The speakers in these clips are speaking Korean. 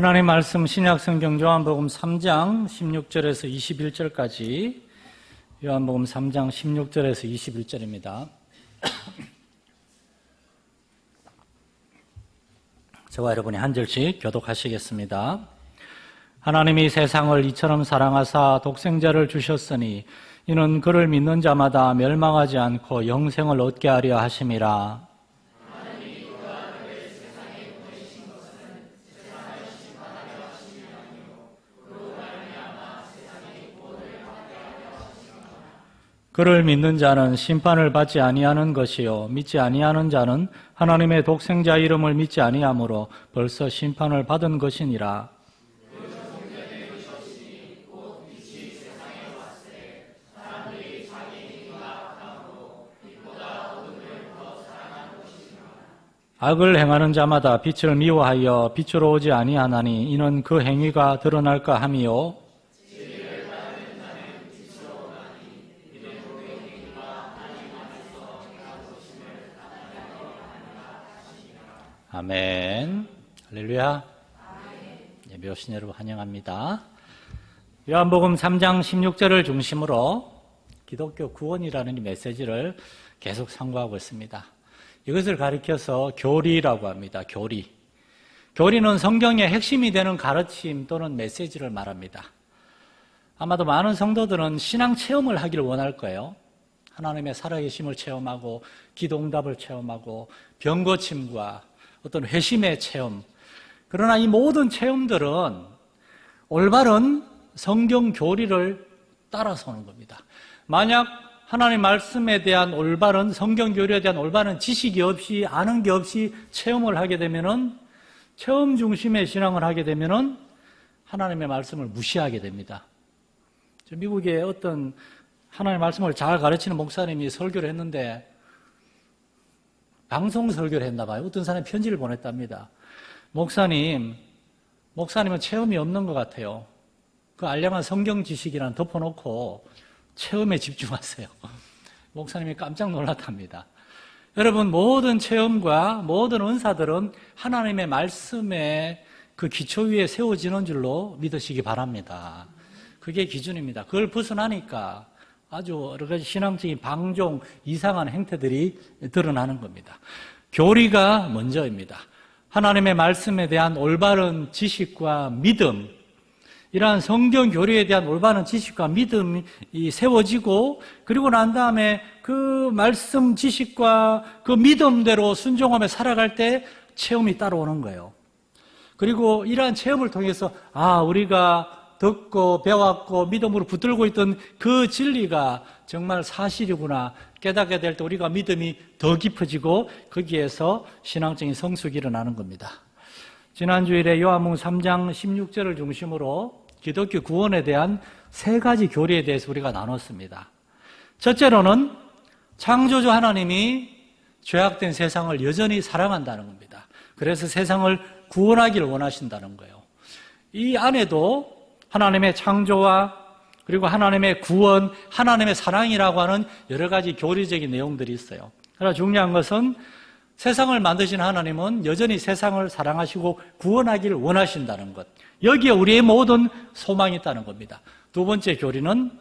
하나님 말씀 신약성경 요한복음 3장 16절에서 21절까지 요한복음 3장 16절에서 21절입니다. 저와 여러분이 한 절씩 교독하시겠습니다. 하나님이 세상을 이처럼 사랑하사 독생자를 주셨으니 이는 그를 믿는 자마다 멸망하지 않고 영생을 얻게 하려 하심이라. 그를 믿는 자는 심판을 받지 아니하는 것이요 믿지 아니하는 자는 하나님의 독생자 이름을 믿지 아니하므로 벌써 심판을 받은 것이니라. 악을 행하는 자마다 빛을 미워하여 빛으로 오지 아니하나니 이는 그 행위가 드러날까 함이요 아멘. 할렐루야. 예배 오신 여러분 환영합니다. 요한복음 3장 16절을 중심으로 기독교 구원이라는 이 메시지를 계속 상고하고 있습니다. 이것을 가리켜서 교리라고 합니다. 교리. 교리는 성경의 핵심이 되는 가르침 또는 메시지를 말합니다. 아마도 많은 성도들은 신앙 체험을 하기를 원할 거예요. 하나님의 살아계심을 체험하고 기도응답을 체험하고 병고침과 어떤 회심의 체험. 그러나 이 모든 체험들은 올바른 성경 교리를 따라서 오는 겁니다. 만약 하나님 말씀에 대한 올바른 성경 교리에 대한 올바른 지식이 없이 아는 게 없이 체험을 하게 되면은 체험 중심의 신앙을 하게 되면은 하나님의 말씀을 무시하게 됩니다. 미국에 어떤 하나님의 말씀을 잘 가르치는 목사님이 설교를 했는데 방송 설교를 했나 봐요. 어떤 사람이 편지를 보냈답니다. 목사님은 체험이 없는 것 같아요. 그 알량한 성경 지식이란 덮어놓고 체험에 집중하세요. 목사님이 깜짝 놀랐답니다. 여러분, 모든 체험과 모든 은사들은 하나님의 말씀의 그 기초 위에 세워지는 줄로 믿으시기 바랍니다. 그게 기준입니다. 그걸 벗어나니까 아주 여러 가지 신앙적인 방종, 이상한 행태들이 드러나는 겁니다. 교리가 먼저입니다. 하나님의 말씀에 대한 올바른 지식과 믿음, 이러한 성경 교리에 대한 올바른 지식과 믿음이 세워지고, 그리고 난 다음에 그 말씀 지식과 그 믿음대로 순종하며 살아갈 때 체험이 따라오는 거예요. 그리고 이러한 체험을 통해서 우리가 듣고 배웠고 믿음으로 붙들고 있던 그 진리가 정말 사실이구나 깨닫게 될 때 우리가 믿음이 더 깊어지고 거기에서 신앙적인 성숙이 일어나는 겁니다. 지난 주일에 요한복음 3장 16절을 중심으로 기독교 구원에 대한 세 가지 교리에 대해서 우리가 나눴습니다. 첫째로는 창조주 하나님이 죄악된 세상을 여전히 사랑한다는 겁니다. 그래서 세상을 구원하기를 원하신다는 거예요. 이 안에도 하나님의 창조와 그리고 하나님의 구원, 하나님의 사랑이라고 하는 여러 가지 교리적인 내용들이 있어요. 그러나 중요한 것은 세상을 만드신 하나님은 여전히 세상을 사랑하시고 구원하기를 원하신다는 것. 여기에 우리의 모든 소망이 있다는 겁니다. 두 번째 교리는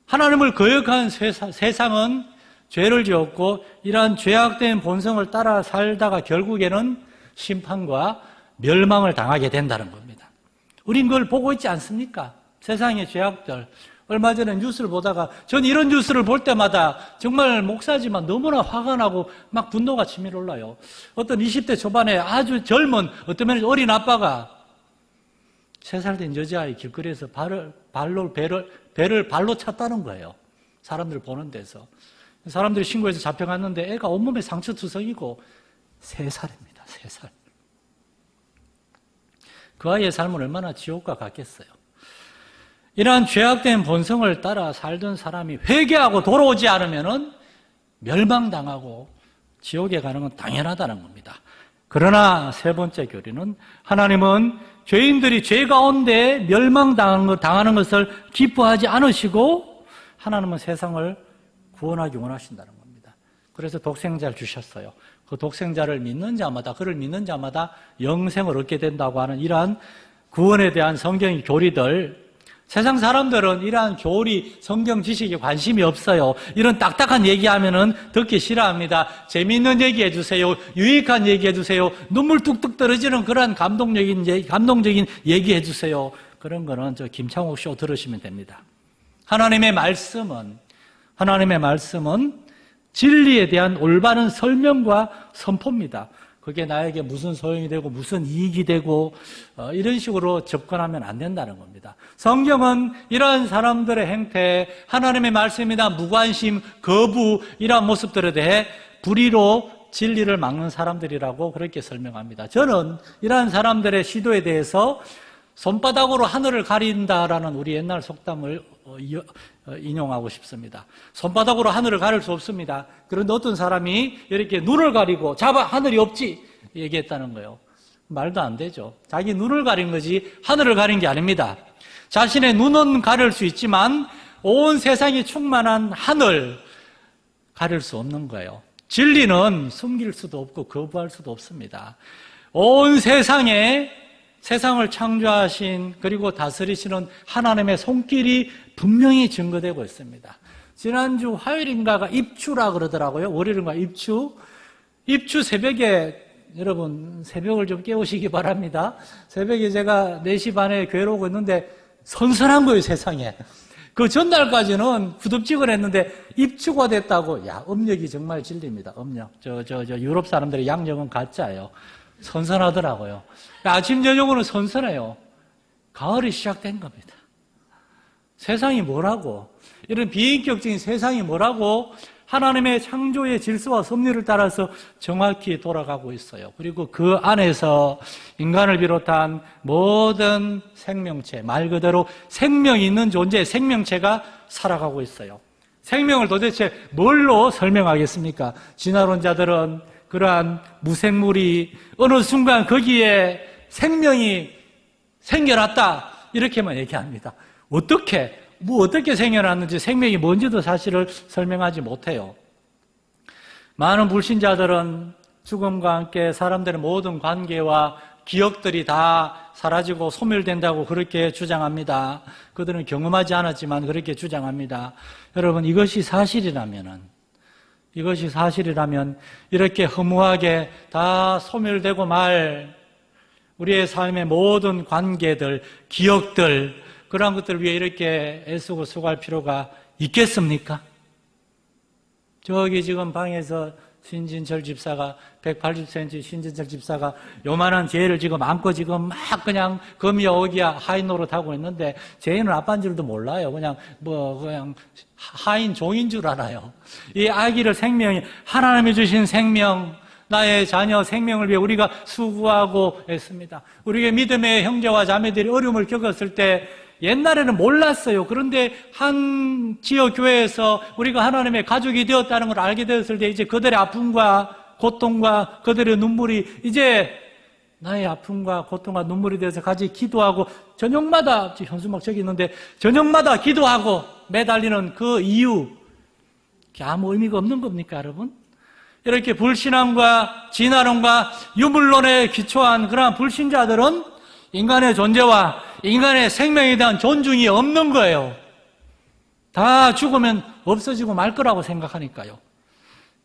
하나님을 거역한 세상은 죄를 지었고 이러한 죄악된 본성을 따라 살다가 결국에는 심판과 멸망을 당하게 된다는 겁니다. 우린 그걸 보고 있지 않습니까? 세상의 죄악들. 얼마 전에 뉴스를 보다가 전 이런 뉴스를 볼 때마다 정말 목사지만 너무나 화가 나고 막 분노가 치밀어 올라요. 어떤 20대 초반에 아주 젊은 어떤 면에서 어린 아빠가 3살 된 여자아이 길거리에서 배를 발로 찼다는 거예요. 사람들 보는 데서. 사람들이 신고해서 잡혀갔는데 애가 온몸에 상처투성이고 3살입니다. 3살. 그 아이의 삶은 얼마나 지옥과 같겠어요. 이러한 죄악된 본성을 따라 살던 사람이 회개하고 돌아오지 않으면 멸망당하고 지옥에 가는 건 당연하다는 겁니다. 그러나 세 번째 교리는 하나님은 죄인들이 죄 가운데 멸망당하는 것을 기뻐하지 않으시고 하나님은 세상을 구원하기 원하신다는 겁니다. 그래서 독생자를 주셨어요. 그 독생자를 믿는 자마다, 그를 믿는 자마다 영생을 얻게 된다고 하는 이러한 구원에 대한 성경의 교리들, 세상 사람들은 이러한 교리, 성경 지식에 관심이 없어요. 이런 딱딱한 얘기하면은 듣기 싫어합니다. 재미있는 얘기 해주세요. 유익한 얘기 해주세요. 눈물 뚝뚝 떨어지는 그러한 감동적인 얘기 해주세요. 그런 거는 저 김창옥 쇼 들으시면 됩니다. 하나님의 말씀은 진리에 대한 올바른 설명과 선포입니다. 그게 나에게 무슨 소용이 되고 무슨 이익이 되고 이런 식으로 접근하면 안 된다는 겁니다. 성경은 이러한 사람들의 행태, 하나님의 말씀이나 무관심, 거부 이러한 모습들에 대해 불의로 진리를 막는 사람들이라고 그렇게 설명합니다. 저는 이러한 사람들의 시도에 대해서 손바닥으로 하늘을 가린다라는 우리 옛날 속담을 인용하고 싶습니다. 손바닥으로 하늘을 가릴 수 없습니다. 그런데 어떤 사람이 이렇게 눈을 가리고 잡아 하늘이 없지 얘기했다는 거예요. 말도 안 되죠. 자기 눈을 가린 거지 하늘을 가린 게 아닙니다. 자신의 눈은 가릴 수 있지만 온 세상이 충만한 하늘 가릴 수 없는 거예요. 진리는 숨길 수도 없고 거부할 수도 없습니다. 온 세상을 창조하신 그리고 다스리시는 하나님의 손길이 분명히 증거되고 있습니다. 지난주 화요일인가가 입추라 그러더라고요. 월요일인가 입추 새벽에 여러분 새벽을 좀 깨우시기 바랍니다. 새벽에 제가 4시 반에 교회로 오고 있는데 선선한 거예요, 세상에. 그 전날까지는 후덥지근했는데 입추가 됐다고. 야, 음력이 정말 진리입니다. 음력. 유럽 사람들의 양력은 가짜예요. 선선하더라고요. 아침 저녁으로는 선선해요. 가을이 시작된 겁니다. 세상이 뭐라고, 이런 비인격적인 세상이 뭐라고 하나님의 창조의 질서와 섭리를 따라서 정확히 돌아가고 있어요. 그리고 그 안에서 인간을 비롯한 모든 생명체, 말 그대로 생명이 있는 존재, 생명체가 살아가고 있어요. 생명을 도대체 뭘로 설명하겠습니까? 진화론자들은 그러한 무생물이 어느 순간 거기에 생명이 생겨났다 이렇게만 얘기합니다. 어떻게 생겨났는지, 생명이 뭔지도 사실을 설명하지 못해요. 많은 불신자들은 죽음과 함께 사람들의 모든 관계와 기억들이 다 사라지고 소멸된다고 그렇게 주장합니다. 그들은 경험하지 않았지만 그렇게 주장합니다. 여러분, 이것이 사실이라면 이렇게 허무하게 다 소멸되고 말 우리의 삶의 모든 관계들, 기억들, 그러한 것들을 위해 이렇게 애쓰고 수고할 필요가 있겠습니까? 저기 지금 방에서 신진철 집사가 180cm 신진철 집사가 요만한 죄를 지금 안고 지금 막 그냥 금이야 오기야 하인 노릇하고 있는데 죄인은 아빠인 줄도 몰라요. 그냥 하인 종인 줄 알아요. 이 아기를 생명이 하나님이 주신 생명, 나의 자녀 생명을 위해 우리가 수고하고 했습니다. 우리의 믿음의 형제와 자매들이 어려움을 겪었을 때 옛날에는 몰랐어요. 그런데 한 지역 교회에서 우리가 하나님의 가족이 되었다는 걸 알게 되었을 때 이제 그들의 아픔과 고통과 그들의 눈물이 이제 나의 아픔과 고통과 눈물이 되어서 같이 기도하고 저녁마다 현수막 저기 있는데 저녁마다 기도하고 매달리는 그 이유, 아무 의미가 없는 겁니까, 여러분? 이렇게 불신앙과 진화론과 유물론에 기초한 그러한 불신자들은 인간의 존재와 인간의 생명에 대한 존중이 없는 거예요. 다 죽으면 없어지고 말 거라고 생각하니까요.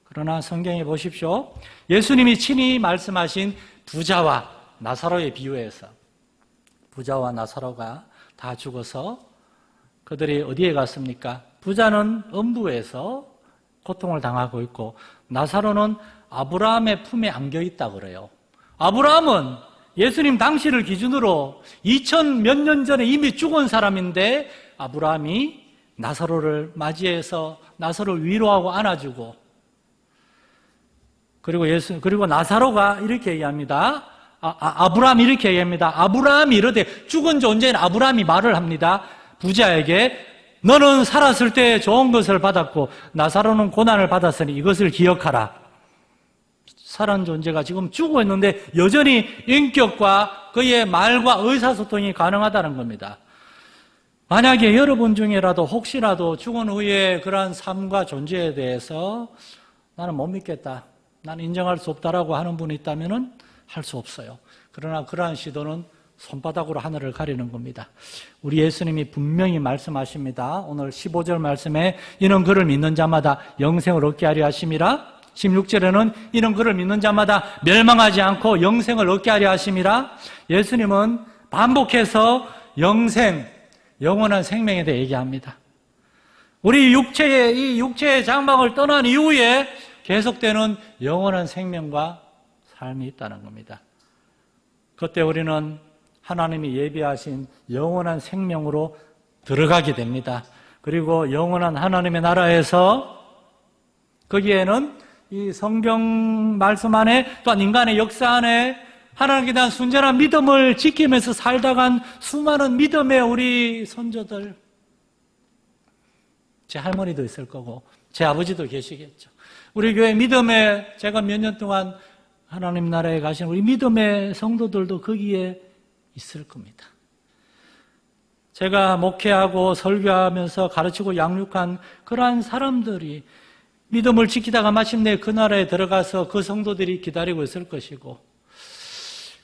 그러나 성경에 보십시오. 예수님이 친히 말씀하신 부자와 나사로의 비유에서 부자와 나사로가 다 죽어서 그들이 어디에 갔습니까? 부자는 음부에서 고통을 당하고 있고 나사로는 아브라함의 품에 안겨 있다고 그래요. 아브라함은 예수님 당시를 기준으로 2000 몇 년 전에 이미 죽은 사람인데 아브라함이 나사로를 맞이해서 나사로를 위로하고 안아주고 그리고 나사로가 이렇게 얘기합니다. 아브라함이 이렇게 얘기합니다. 아브라함이 이르되 죽은 존재인 아브라함이 말을 합니다. 부자에게 너는 살았을 때 좋은 것을 받았고 나사로는 고난을 받았으니 이것을 기억하라. 살아있는 존재가 지금 죽어 있는데 여전히 인격과 그의 말과 의사소통이 가능하다는 겁니다. 만약에 여러분 중에라도 혹시라도 죽은 후에 그러한 삶과 존재에 대해서 나는 못 믿겠다, 난 인정할 수 없다라고 하는 분이 있다면 할 수 없어요. 그러나 그러한 시도는 손바닥으로 하늘을 가리는 겁니다. 우리 예수님이 분명히 말씀하십니다. 오늘 15절 말씀에 이는 그를 믿는 자마다 영생을 얻게 하려 하심이라. 16절에는 이는 그를 믿는 자마다 멸망하지 않고 영생을 얻게 하려 하심이라. 예수님은 반복해서 영생, 영원한 생명에 대해 얘기합니다. 우리 이 육체의 장막을 떠난 이후에 계속되는 영원한 생명과 삶이 있다는 겁니다. 그때 우리는 하나님이 예비하신 영원한 생명으로 들어가게 됩니다. 그리고 영원한 하나님의 나라에서 거기에는 이 성경 말씀 안에 또한 인간의 역사 안에 하나님께 대한 순전한 믿음을 지키면서 살다 간 수많은 믿음의 우리 선조들, 제 할머니도 있을 거고 제 아버지도 계시겠죠. 우리 교회 믿음에 제가 몇 년 동안 하나님 나라에 가신 우리 믿음의 성도들도 거기에 있을 겁니다. 제가 목회하고 설교하면서 가르치고 양육한 그러한 사람들이 믿음을 지키다가 마침내 그 나라에 들어가서 그 성도들이 기다리고 있을 것이고,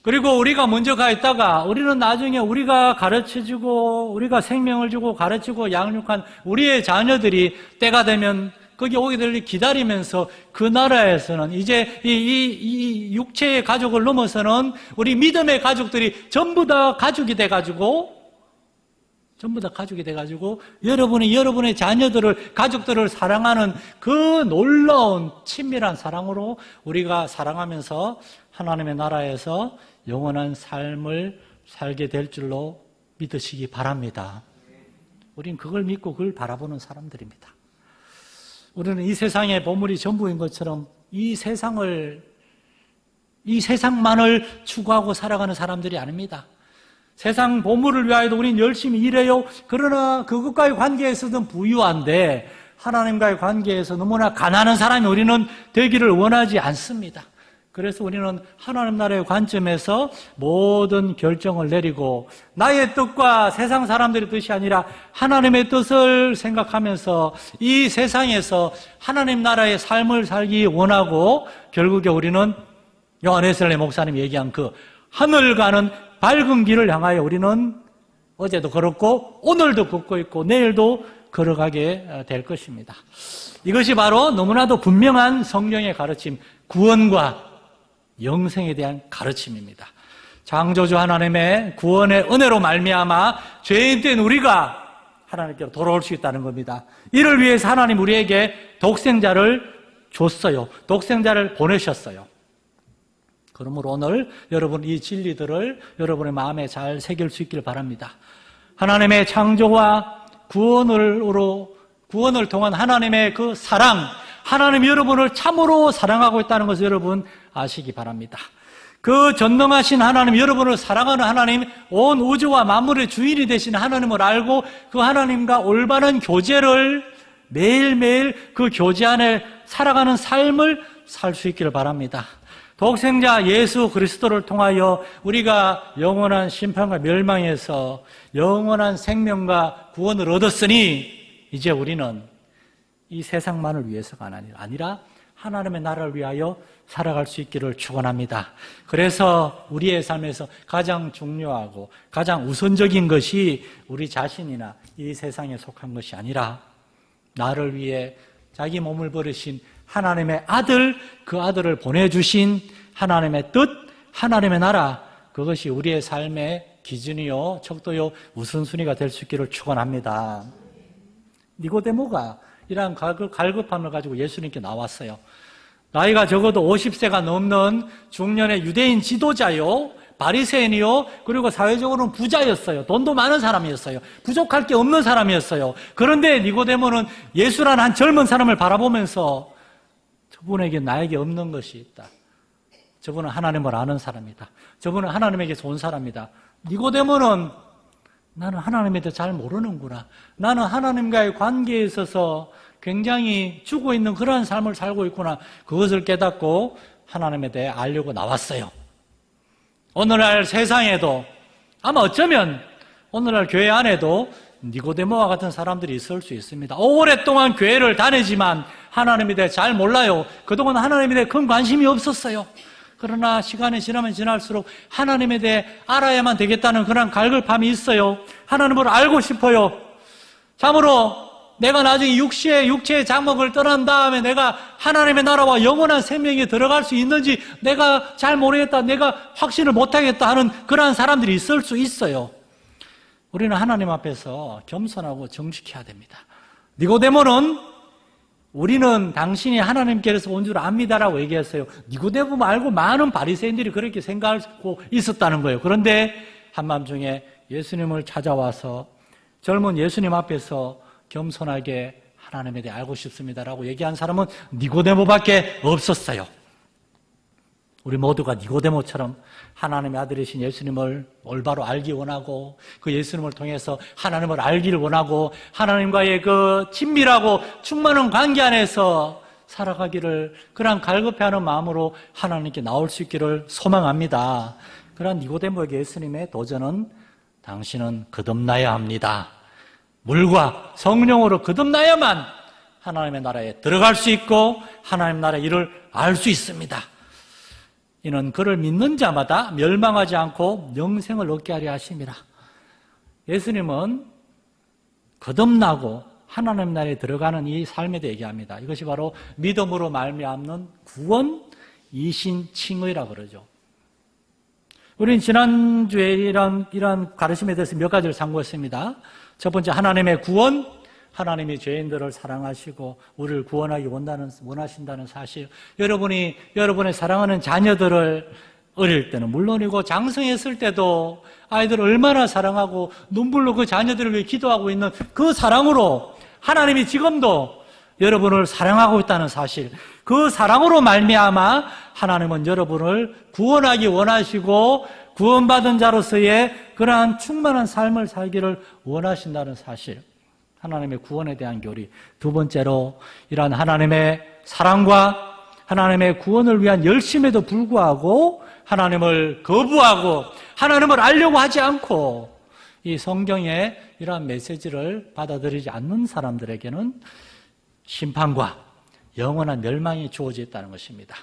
그리고 우리가 먼저 가 있다가 우리는 나중에 우리가 가르쳐주고 우리가 생명을 주고 가르치고 양육한 우리의 자녀들이 때가 되면 거기 오게 될 기다리면서 그 나라에서는 이제 이 육체의 가족을 넘어서는 우리 믿음의 가족들이 전부 다 가족이 돼가지고 여러분이 여러분의 자녀들을, 가족들을 사랑하는 그 놀라운 친밀한 사랑으로 우리가 사랑하면서 하나님의 나라에서 영원한 삶을 살게 될 줄로 믿으시기 바랍니다. 우린 그걸 믿고 그걸 바라보는 사람들입니다. 우리는 이 세상의 보물이 전부인 것처럼 이 세상만을 추구하고 살아가는 사람들이 아닙니다. 세상 보물을 위하여도 우리는 열심히 일해요. 그러나 그것과의 관계에서는 부유한데 하나님과의 관계에서 너무나 가난한 사람이 우리는 되기를 원하지 않습니다. 그래서 우리는 하나님 나라의 관점에서 모든 결정을 내리고 나의 뜻과 세상 사람들의 뜻이 아니라 하나님의 뜻을 생각하면서 이 세상에서 하나님 나라의 삶을 살기 원하고, 결국에 우리는 요한 웨슬리 목사님이 얘기한 그 하늘 가는 밝은 길을 향하여 우리는 어제도 걸었고 오늘도 걷고 있고 내일도 걸어가게 될 것입니다. 이것이 바로 너무나도 분명한 성경의 가르침, 구원과 영생에 대한 가르침입니다. 창조주 하나님의 구원의 은혜로 말미암아 죄인 된 우리가 하나님께로 돌아올 수 있다는 겁니다. 이를 위해서 하나님 우리에게 독생자를 줬어요. 독생자를 보내셨어요. 그러므로 오늘 여러분 이 진리들을 여러분의 마음에 잘 새길 수 있기를 바랍니다. 하나님의 창조와 구원을 통한 하나님의 그 사랑, 하나님이 여러분을 참으로 사랑하고 있다는 것을 여러분 아시기 바랍니다. 그 전능하신 하나님, 여러분을 사랑하는 하나님, 온 우주와 만물의 주인이 되신 하나님을 알고 그 하나님과 올바른 교제를 매일매일 그 교제 안에 살아가는 삶을 살 수 있기를 바랍니다. 독생자 예수 그리스도를 통하여 우리가 영원한 심판과 멸망에서 영원한 생명과 구원을 얻었으니 이제 우리는 이 세상만을 위해서가 아니라 하나님의 나라를 위하여 살아갈 수 있기를 축원합니다. 그래서 우리의 삶에서 가장 중요하고 가장 우선적인 것이 우리 자신이나 이 세상에 속한 것이 아니라 나를 위해 자기 몸을 버리신 하나님의 아들, 그 아들을 보내주신 하나님의 뜻, 하나님의 나라, 그것이 우리의 삶의 기준이요, 척도요, 우선순위가 될 수 있기를 축원합니다. 니고데모가 이러한 갈급함을 가지고 예수님께 나왔어요. 나이가 적어도 50세가 넘는 중년의 유대인 지도자요, 바리새인이요, 그리고 사회적으로는 부자였어요. 돈도 많은 사람이었어요. 부족할 게 없는 사람이었어요. 그런데 니고데모는 예수라는 한 젊은 사람을 바라보면서 저분에게 나에게 없는 것이 있다. 저분은 하나님을 아는 사람이다. 저분은 하나님에게서 온 사람이다. 니고데모는 나는 하나님에 대해 잘 모르는구나. 나는 하나님과의 관계에 있어서 굉장히 죽어 있는 그러한 삶을 살고 있구나. 그것을 깨닫고 하나님에 대해 알려고 나왔어요. 오늘날 세상에도 아마 어쩌면 오늘날 교회 안에도 니고데모와 같은 사람들이 있을 수 있습니다. 오랫동안 교회를 다니지만 하나님에 대해 잘 몰라요. 그동안 하나님에 대해 큰 관심이 없었어요. 그러나 시간이 지나면 지날수록 하나님에 대해 알아야만 되겠다는 그런 갈급함이 있어요. 하나님을 알고 싶어요. 참으로 내가 나중에 육체의 장막을 떠난 다음에 내가 하나님의 나라와 영원한 생명에 들어갈 수 있는지 내가 잘 모르겠다, 내가 확신을 못하겠다 하는 그러한 사람들이 있을 수 있어요. 우리는 하나님 앞에서 겸손하고 정직해야 됩니다. 니고데모는 우리는 당신이 하나님께서 온 줄 압니다라고 얘기했어요. 니고데모 말고 많은 바리새인들이 그렇게 생각하고 있었다는 거예요. 그런데 한밤중에 예수님을 찾아와서 젊은 예수님 앞에서 겸손하게 하나님에 대해 알고 싶습니다라고 얘기한 사람은 니고데모밖에 없었어요. 우리 모두가 니고데모처럼 하나님의 아들이신 예수님을 올바로 알기 원하고 그 예수님을 통해서 하나님을 알기를 원하고 하나님과의 그 친밀하고 충만한 관계 안에서 살아가기를 그런 갈급해하는 마음으로 하나님께 나올 수 있기를 소망합니다. 그런 니고데모에게 예수님의 도전은 당신은 거듭나야 합니다. 물과 성령으로 거듭나야만 하나님의 나라에 들어갈 수 있고 하나님 나라의 일을 알 수 있습니다. 이는 그를 믿는 자마다 멸망하지 않고 영생을 얻게 하려 하심이라. 예수님은 거듭나고 하나님 나라에 들어가는 이 삶에 대해 얘기합니다. 이것이 바로 믿음으로 말미암는 구원, 이신, 칭의라 그러죠. 우리는 지난주에 이런 가르침에 대해서 몇 가지를 상고했습니다. 첫 번째, 하나님의 구원, 하나님이 죄인들을 사랑하시고 우리를 구원하기 원하신다는 사실. 여러분의 사랑하는 자녀들을 어릴 때는 물론이고 장성했을 때도 아이들을 얼마나 사랑하고 눈물로 그 자녀들을 위해 기도하고 있는 그 사랑으로 하나님이 지금도 여러분을 사랑하고 있다는 사실. 그 사랑으로 말미암아 하나님은 여러분을 구원하기 원하시고 구원받은 자로서의 그러한 충만한 삶을 살기를 원하신다는 사실. 하나님의 구원에 대한 교리. 두 번째로 이러한 하나님의 사랑과 하나님의 구원을 위한 열심에도 불구하고 하나님을 거부하고 하나님을 알려고 하지 않고 이 성경의 이러한 메시지를 받아들이지 않는 사람들에게는 심판과 영원한 멸망이 주어져 있다는 것입니다.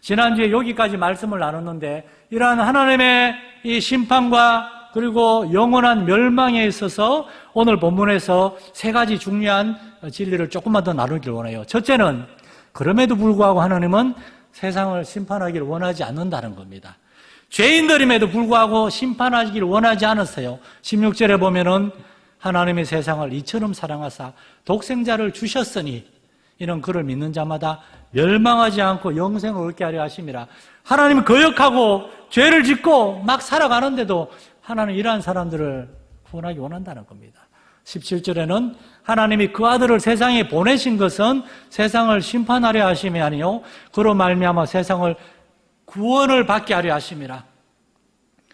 지난주에 여기까지 말씀을 나눴는데 이러한 하나님의 이 심판과 그리고 영원한 멸망에 있어서 오늘 본문에서 세 가지 중요한 진리를 조금만 더 나누기를 원해요. 첫째는 그럼에도 불구하고 하나님은 세상을 심판하기를 원하지 않는다는 겁니다. 죄인들임에도 불구하고 심판하기를 원하지 않았어요. 16절에 보면은 하나님의 세상을 이처럼 사랑하사 독생자를 주셨으니 이는 그를 믿는 자마다 멸망하지 않고 영생을 얻게 하려 하심이라. 하나님은 거역하고 죄를 짓고 막 살아가는데도 하나님은 이러한 사람들을 구원하기 원한다는 겁니다. 17절에는 하나님이 그 아들을 세상에 보내신 것은 세상을 심판하려 하심이 아니요 그로 말미암아 세상을 구원을 받게 하려 하심이라.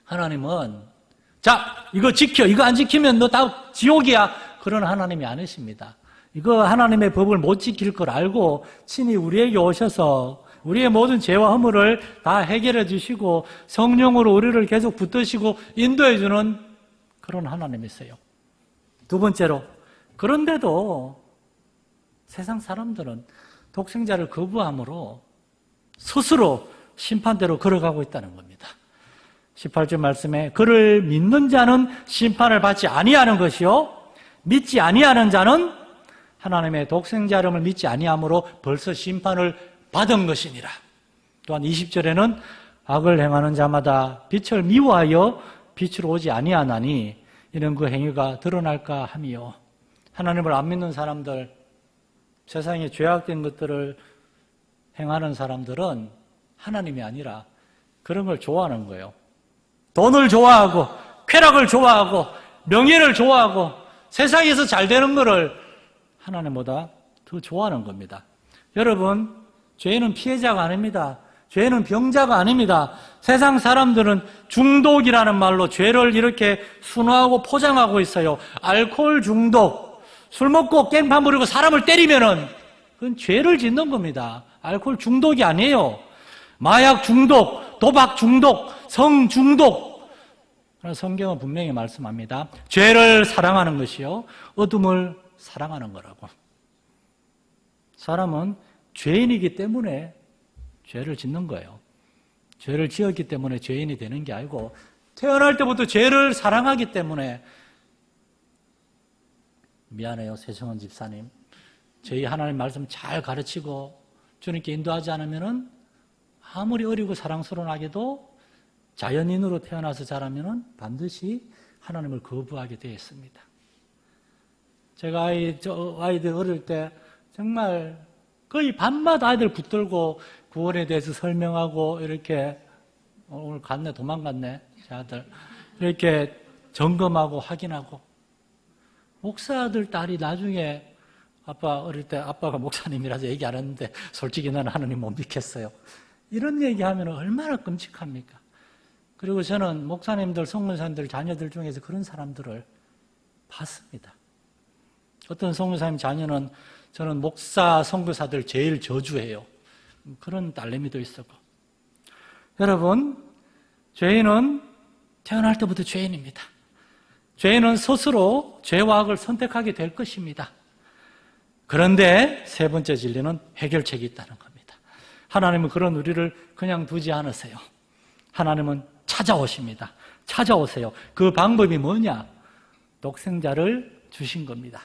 하나님은 자 이거 지켜, 이거 안 지키면 너 다 지옥이야, 그런 하나님이 아니십니다. 이거 하나님의 법을 못 지킬 걸 알고 친히 우리에게 오셔서 우리의 모든 죄와 허물을 다 해결해 주시고 성령으로 우리를 계속 붙드시고 인도해 주는 그런 하나님이세요. 두 번째로, 그런데도 세상 사람들은 독생자를 거부함으로 스스로 심판대로 걸어가고 있다는 겁니다. 18절 말씀에 그를 믿는 자는 심판을 받지 아니하는 것이요 믿지 아니하는 자는 하나님의 독생자 이름을 믿지 아니함으로 벌써 심판을 받은 것이니라. 또한 20절에는 악을 행하는 자마다 빛을 미워하여 빛으로 오지 아니하나니 이는 그 행위가 드러날까 함이요. 하나님을 안 믿는 사람들, 세상에 죄악된 것들을 행하는 사람들은 하나님이 아니라 그런 걸 좋아하는 거예요. 돈을 좋아하고 쾌락을 좋아하고 명예를 좋아하고 세상에서 잘 되는 거를 하나님보다 더 좋아하는 겁니다. 여러분, 죄는 피해자가 아닙니다. 죄는 병자가 아닙니다. 세상 사람들은 중독이라는 말로 죄를 이렇게 순화하고 포장하고 있어요. 알코올 중독, 술 먹고 깽판 부리고 사람을 때리면은 그건 죄를 짓는 겁니다. 알코올 중독이 아니에요. 마약 중독, 도박 중독, 성 중독, 그러나 성경은 분명히 말씀합니다. 죄를 사랑하는 것이요, 어둠을 사랑하는 거라고. 사람은 죄인이기 때문에 죄를 짓는 거예요. 죄를 지었기 때문에 죄인이 되는 게 아니고 태어날 때부터 죄를 사랑하기 때문에. 미안해요, 세성원 집사님. 저희 하나님 말씀 잘 가르치고 주님께 인도하지 않으면은 아무리 어리고 사랑스러운하게도 자연인으로 태어나서 자라면은 반드시 하나님을 거부하게 되어 있습니다. 제가 아이들 어릴 때 정말 거의 밤마다 아이들 붙들고 구원에 대해서 설명하고 이렇게, 오늘 갔네, 도망갔네, 제 아들. 이렇게 점검하고 확인하고. 목사들 딸이 나중에 아빠 어릴 때 아빠가 목사님이라서 얘기 안 했는데 솔직히 나는 하나님 못 믿겠어요. 이런 얘기하면 얼마나 끔찍합니까? 그리고 저는 목사님들, 성문사님들 자녀들 중에서 그런 사람들을 봤습니다. 어떤 성문사님 자녀는 저는 목사, 선교사들 제일 저주해요. 그런 딸내미도 있었고. 여러분, 죄인은 태어날 때부터 죄인입니다. 죄인은 스스로 죄와 악을 선택하게 될 것입니다. 그런데 세 번째 진리는 해결책이 있다는 겁니다. 하나님은 그런 우리를 그냥 두지 않으세요. 하나님은 찾아오십니다. 찾아오세요. 그 방법이 뭐냐? 독생자를 주신 겁니다.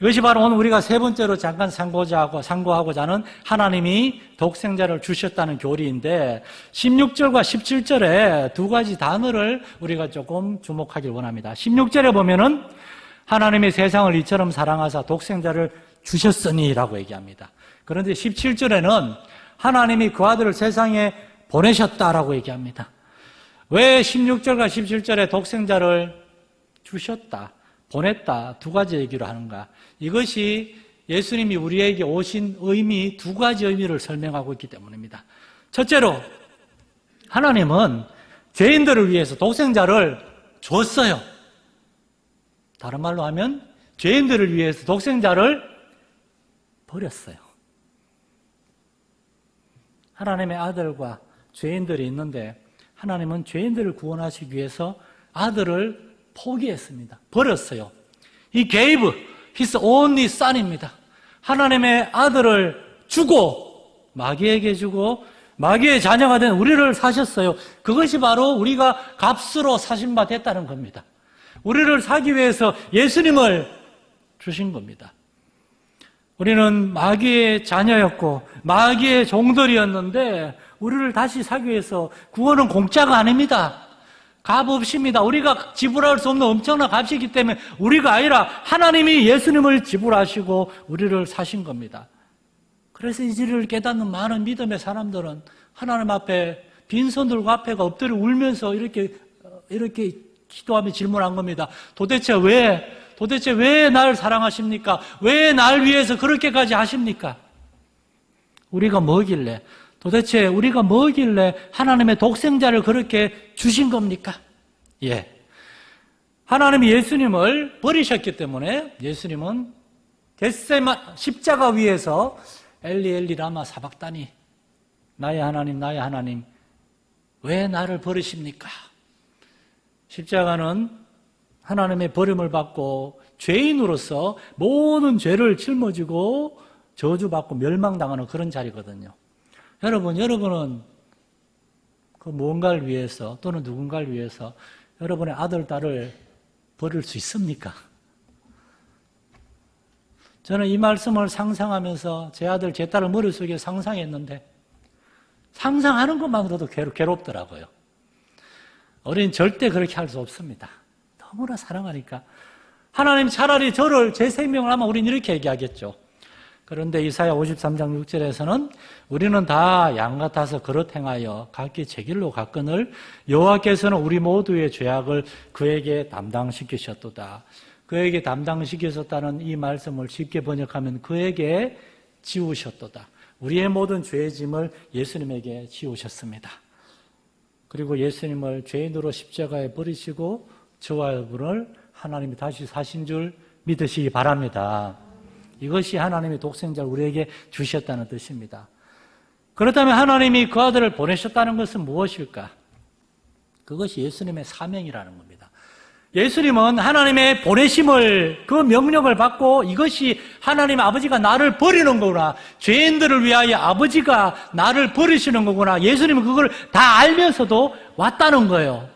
이것이 바로 오늘 우리가 세 번째로 잠깐 상고하고자 하는 하나님이 독생자를 주셨다는 교리인데 16절과 17절에 두 가지 단어를 우리가 조금 주목하길 원합니다. 16절에 보면은 하나님이 세상을 이처럼 사랑하사 독생자를 주셨으니라고 얘기합니다. 그런데 17절에는 하나님이 그 아들을 세상에 보내셨다라고 얘기합니다. 왜 16절과 17절에 독생자를 주셨다, 보냈다, 두 가지 얘기를 하는가? 이것이 예수님이 우리에게 오신 의미, 두 가지 의미를 설명하고 있기 때문입니다. 첫째로, 하나님은 죄인들을 위해서 독생자를 줬어요. 다른 말로 하면 죄인들을 위해서 독생자를 버렸어요. 하나님의 아들과 죄인들이 있는데 하나님은 죄인들을 구원하시기 위해서 아들을 포기했습니다. 버렸어요. He gave His only Son입니다. 하나님의 아들을 주고 마귀에게 주고 마귀의 자녀가 된 우리를 사셨어요. 그것이 바로 우리가 값으로 사신 바 됐다는 겁니다. 우리를 사기 위해서 예수님을 주신 겁니다. 우리는 마귀의 자녀였고 마귀의 종들이었는데 우리를 다시 사기 위해서, 구원은 공짜가 아닙니다. 값 없습니다. 우리가 지불할 수 없는 엄청난 값이기 때문에 우리가 아니라 하나님이 예수님을 지불하시고 우리를 사신 겁니다. 그래서 이 진리를 깨닫는 많은 믿음의 사람들은 하나님 앞에 빈손 들고 앞에가 엎드려 울면서 이렇게 기도하며 질문한 겁니다. 도대체 왜 날 사랑하십니까? 왜 날 위해서 그렇게까지 하십니까? 우리가 뭐길래, 도대체 우리가 뭐길래 하나님의 독생자를 그렇게 주신 겁니까? 예. 하나님이 예수님을 버리셨기 때문에 예수님은 겟세마네 십자가 위에서 엘리 엘리 라마 사박다니, 나의 하나님 왜 나를 버리십니까? 십자가는 하나님의 버림을 받고 죄인으로서 모든 죄를 짊어지고 저주받고 멸망당하는 그런 자리거든요. 여러분은 그 무언가를 위해서 또는 누군가를 위해서 여러분의 아들, 딸을 버릴 수 있습니까? 저는 이 말씀을 상상하면서 제 아들, 제 딸을 머릿속에 상상했는데 상상하는 것만으로도 괴롭더라고요. 어린이는 절대 그렇게 할 수 없습니다. 너무나 사랑하니까. 하나님 차라리 제 생명을 아마 우리는 이렇게 얘기하겠죠. 그런데 이사야 53장 6절에서는 우리는 다 양 같아서 그릇 행하여 각기 제 길로 갔거늘 여호와께서는 우리 모두의 죄악을 그에게 담당시키셨도다. 그에게 담당시키셨다는 이 말씀을 쉽게 번역하면 그에게 지우셨도다. 우리의 모든 죄의 짐을 예수님에게 지우셨습니다. 그리고 예수님을 죄인으로 십자가에 버리시고 저와 여러분을 하나님이 다시 사신 줄 믿으시기 바랍니다. 이것이 하나님의 독생자를 우리에게 주셨다는 뜻입니다. 그렇다면 하나님이 그 아들을 보내셨다는 것은 무엇일까? 그것이 예수님의 사명이라는 겁니다. 예수님은 하나님의 보내심을, 그 명령을 받고 이것이 하나님 아버지가 나를 버리는 거구나, 죄인들을 위하여 아버지가 나를 버리시는 거구나, 예수님은 그걸 다 알면서도 왔다는 거예요.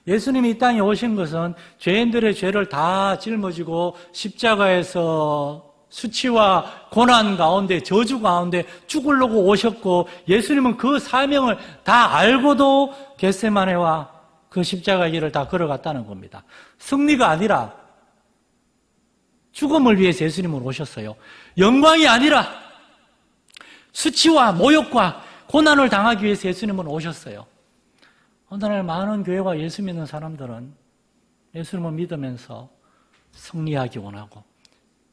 예수님이 이 땅에 오신 것은 죄인들의 죄를 다 짊어지고 십자가에서 수치와 고난 가운데, 저주 가운데 죽으려고 오셨고, 예수님은 그 사명을 다 알고도 겟세마네와 그 십자가 길을 다 걸어갔다는 겁니다. 승리가 아니라 죽음을 위해서 예수님은 오셨어요. 영광이 아니라 수치와 모욕과 고난을 당하기 위해서 예수님은 오셨어요. 오늘날 많은 교회와 예수 믿는 사람들은 예수님을 믿으면서 승리하기 원하고,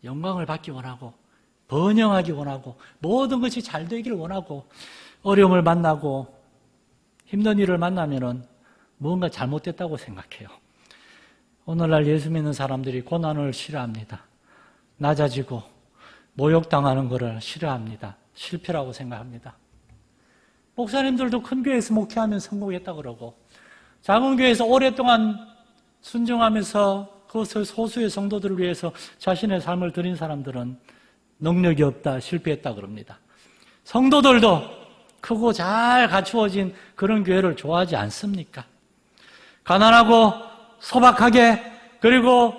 영광을 받기 원하고, 번영하기 원하고, 모든 것이 잘 되기를 원하고, 어려움을 만나고 힘든 일을 만나면은 뭔가 잘못됐다고 생각해요. 오늘날 예수 믿는 사람들이 고난을 싫어합니다. 낮아지고 모욕당하는 것을 싫어합니다. 실패라고 생각합니다. 목사님들도 큰 교회에서 목회하면 성공했다 그러고, 작은 교회에서 오랫동안 순종하면서 그것을 소수의 성도들을 위해서 자신의 삶을 드린 사람들은 능력이 없다, 실패했다 그럽니다. 성도들도 크고 잘 갖추어진 그런 교회를 좋아하지 않습니까? 가난하고 소박하게, 그리고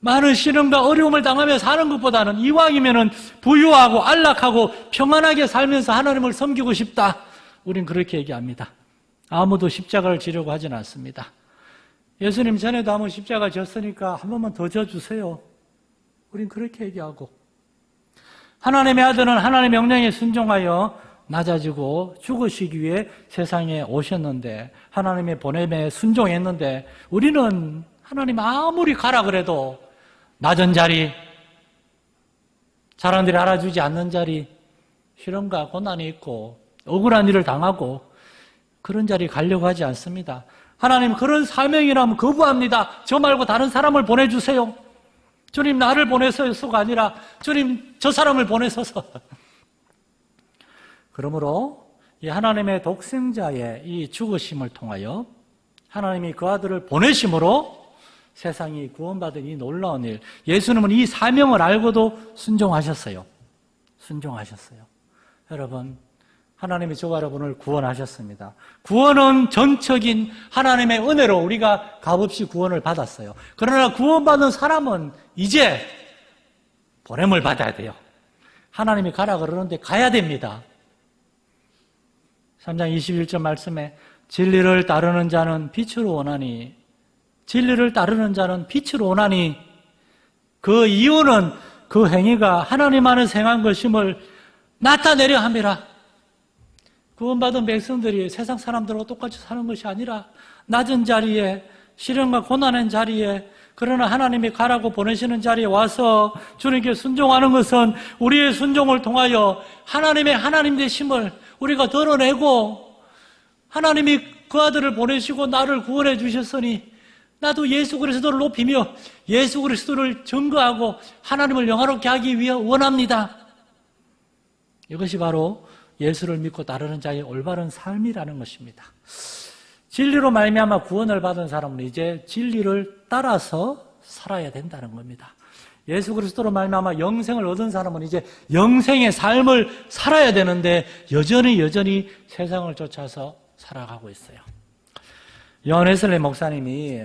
많은 시련과 어려움을 당하며 사는 것보다는 이왕이면은 부유하고 안락하고 평안하게 살면서 하나님을 섬기고 싶다, 우린 그렇게 얘기합니다. 아무도 십자가를 지려고 하진 않습니다. 예수님 전에도 한번 십자가 졌으니까 한 번만 더 져주세요, 우린 그렇게 얘기하고, 하나님의 아들은 하나님의 명령에 순종하여 낮아지고 죽으시기 위해 세상에 오셨는데, 하나님의 보냄에 순종했는데, 우리는 하나님 아무리 가라 그래도 낮은 자리, 사람들이 알아주지 않는 자리, 시련과 고난이 있고 억울한 일을 당하고 그런 자리 가려고 하지 않습니다. 하나님 그런 사명이라면 거부합니다. 저 말고 다른 사람을 보내주세요. 주님 나를 보내서가 아니라 주님 저 사람을 보내소서. 그러므로 이 하나님의 독생자의 이 죽으심을 통하여 하나님이 그 아들을 보내심으로 세상이 구원받은 이 놀라운 일, 예수님은 이 사명을 알고도 순종하셨어요. 순종하셨어요. 여러분, 하나님이 저와 여러분을 구원하셨습니다. 구원은 전적인 하나님의 은혜로 우리가 값없이 구원을 받았어요. 그러나 구원받은 사람은 이제 보냄을 받아야 돼요. 하나님이 가라 그러는데 가야 됩니다. 3장 21절 말씀에 진리를 따르는 자는 빛으로 오나니, 진리를 따르는 자는 빛으로 오나니, 그 이유는 그 행위가 하나님 안에서 행한 것임을 나타내려 함이라. 구원받은 백성들이 세상 사람들하고 똑같이 사는 것이 아니라 낮은 자리에, 시련과 고난의 자리에, 그러나 하나님이 가라고 보내시는 자리에 와서 주님께 순종하는 것은 우리의 순종을 통하여 하나님의 하나님 되심을 우리가 드러내고, 하나님이 그 아들을 보내시고 나를 구원해 주셨으니 나도 예수 그리스도를 높이며 예수 그리스도를 증거하고 하나님을 영화롭게 하기 위해 원합니다. 이것이 바로 예수를 믿고 따르는 자의 올바른 삶이라는 것입니다. 진리로 말미암아 구원을 받은 사람은 이제 진리를 따라서 살아야 된다는 겁니다. 예수 그리스도로 말미암아 영생을 얻은 사람은 이제 영생의 삶을 살아야 되는데 여전히 세상을 쫓아서 살아가고 있어요. 요한 웨슬리 목사님이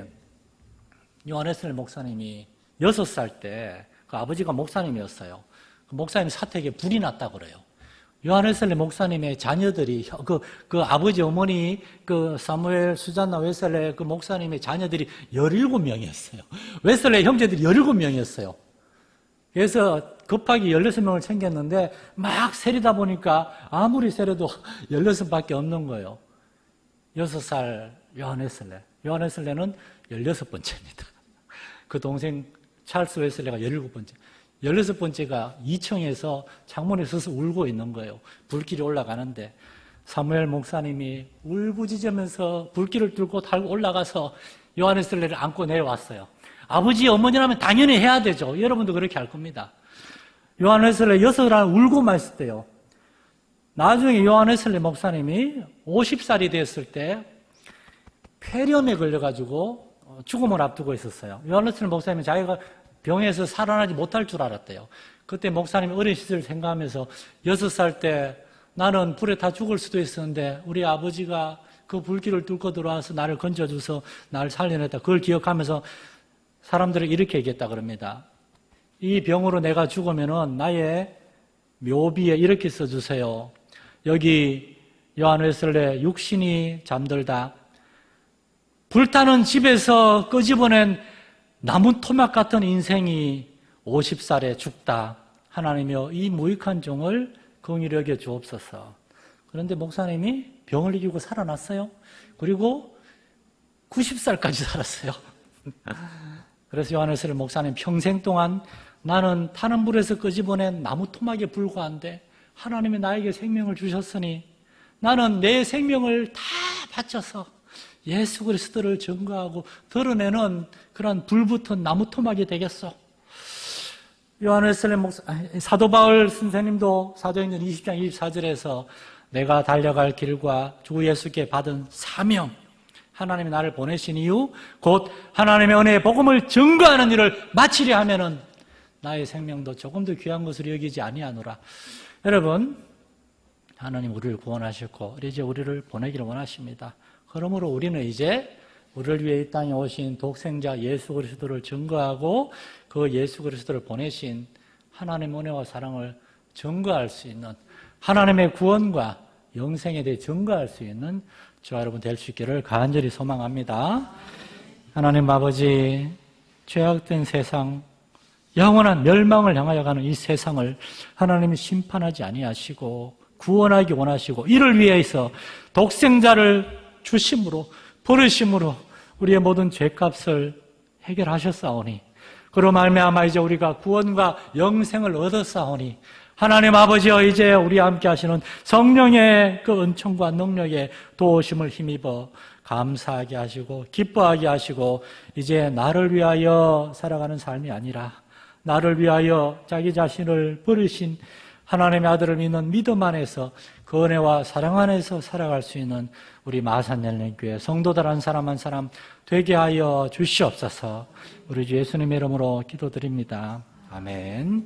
6살 때 그 아버지가 목사님이었어요. 그 목사님 사택에 불이 났다 그래요. 요한 웨슬리 목사님의 자녀들이, 그 아버지 어머니, 그 사무엘, 수잔나 웨슬리 그 목사님의 자녀들이 17명이었어요. 웨슬리 형제들이 17명이었어요. 그래서 급하게 16명을 챙겼는데 막 세리다 보니까 아무리 세려도 16밖에 없는 거예요. 6살 요한 웨슬리. 요한 웨슬리는 16번째입니다. 그 동생 찰스 웨슬리가 17번째. 16번째가 2층에서 창문에 서서 울고 있는 거예요. 불길이 올라가는데 사무엘 목사님이 울부짖으면서 불길을 뚫고 달고 올라가서 요한 웨슬리를 안고 내려왔어요. 아버지, 어머니라면 당연히 해야 되죠. 여러분도 그렇게 할 겁니다. 요한 웨슬리 6살 울고만 있었대요. 나중에 요한 웨슬리 목사님이 50살이 됐을 때 폐렴에 걸려가지고 죽음을 앞두고 있었어요. 요한 웨슬리 목사님은 자기가 병에서 살아나지 못할 줄 알았대요. 그때 목사님이 어린 시절을 생각하면서 6살 때 나는 불에 다 죽을 수도 있었는데 우리 아버지가 그 불길을 뚫고 들어와서 나를 건져줘서 나를 살려냈다. 그걸 기억하면서 사람들에게 이렇게 얘기했다 그럽니다. 이 병으로 내가 죽으면은 나의 묘비에 이렇게 써주세요. 여기 요한 웨슬레 육신이 잠들다. 불타는 집에서 끄집어낸 나무 토막 같은 인생이 50살에 죽다. 하나님이여 이 무익한 종을 긍휼히 여겨 주옵소서. 그런데 목사님이 병을 이기고 살아났어요. 그리고 90살까지 살았어요. 그래서 요한 웨슬리 목사님 평생 동안 나는 타는 불에서 끄집어낸 나무 토막에 불과한데 하나님이 나에게 생명을 주셨으니 나는 내 생명을 다 바쳐서 예수 그리스도를 증거하고 드러내는 그런 불붙은 나무 토막이 되겠어. 요한 웨슬리 사도 바울 선생님도 사도행전 20장 24절에서 내가 달려갈 길과 주 예수께 받은 사명, 하나님이 나를 보내신 이유, 곧 하나님의 은혜의 복음을 증거하는 일을 마치려 하면은 나의 생명도 조금 더 귀한 것으로 여기지 아니하노라. 여러분, 하나님 우리를 구원하셨고 이제 우리를 보내기를 원하십니다. 그러므로 우리는 이제 우리를 위해 이 땅에 오신 독생자 예수 그리스도를 증거하고 그 예수 그리스도를 보내신 하나님의 은혜와 사랑을 증거할 수 있는, 하나님의 구원과 영생에 대해 증거할 수 있는 저와 여러분 될 수 있기를 간절히 소망합니다. 하나님 아버지, 죄악된 세상, 영원한 멸망을 향하여 가는 이 세상을 하나님이 심판하지 아니하시고 구원하기 원하시고 이를 위해서 독생자를 주심으로 버리심으로 우리의 모든 죄값을 해결하셨사오니 그로 말미암아 이제 우리가 구원과 영생을 얻었사오니 하나님 아버지여 이제 우리와 함께 하시는 성령의 그 은총과 능력의 도우심을 힘입어 감사하게 하시고 기뻐하게 하시고 이제 나를 위하여 살아가는 삶이 아니라 나를 위하여 자기 자신을 버리신 하나님의 아들을 믿는 믿음 안에서 그 은혜와 사랑 안에서 살아갈 수 있는 우리 마산연례교회 성도들 한 사람 한 사람 되게 하여 주시옵소서. 우리 주 예수님의 이름으로 기도드립니다. 아멘.